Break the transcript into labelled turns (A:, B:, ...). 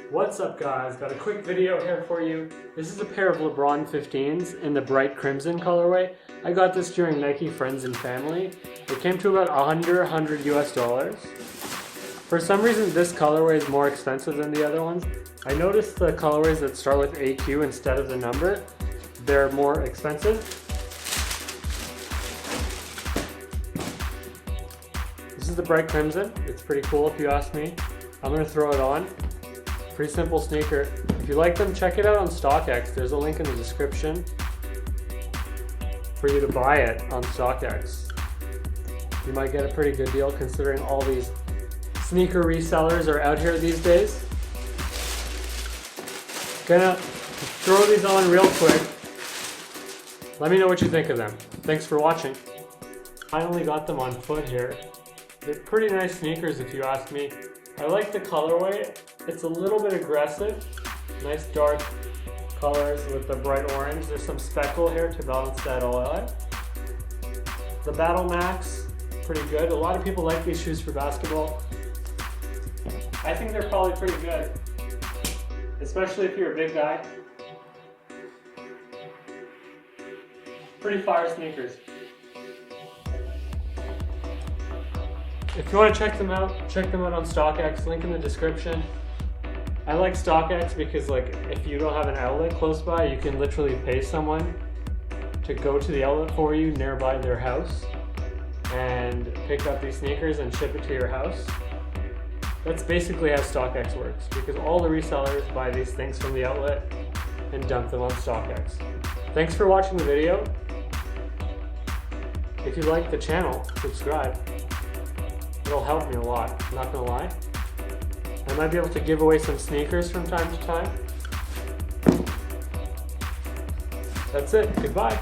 A: What's up guys, got a quick video here for you. This is a pair of LeBron 15s in the bright crimson colorway. I got this during Nike Friends and Family. It came to about $100 US. For some reason this colorway is more expensive than the other ones. I noticed the colorways that start with AQ instead of the number, they're more expensive. This is the bright crimson. It's pretty cool if you ask me. I'm going to throw it on. Pretty simple sneaker. If you like them, check it out on StockX. There's a link in the description for you to buy it on StockX. You might get a pretty good deal considering all these sneaker resellers are out here these days. Gonna throw these on real quick. Let me know what you think of them. Thanks for watching. Finally got them on foot here. They're pretty nice sneakers if you ask me. I like the colorway. It's a little bit aggressive. Nice dark colors with the bright orange. There's some speckle here to balance that all out. The Battle Max, pretty good. A lot of people like these shoes for basketball. I think they're probably pretty good, especially if you're a big guy. Pretty fire sneakers. If you want to check them out on StockX, link in the description. I like StockX because if you don't have an outlet close by, you can literally pay someone to go to the outlet for you nearby their house and pick up these sneakers and ship it to your house. That's basically how StockX works, because all the resellers buy these things from the outlet and dump them on StockX. Thanks for watching the video. If you like the channel, subscribe. It'll help me a lot, I'm not gonna lie. I might be able to give away some sneakers from time to time. That's it, goodbye.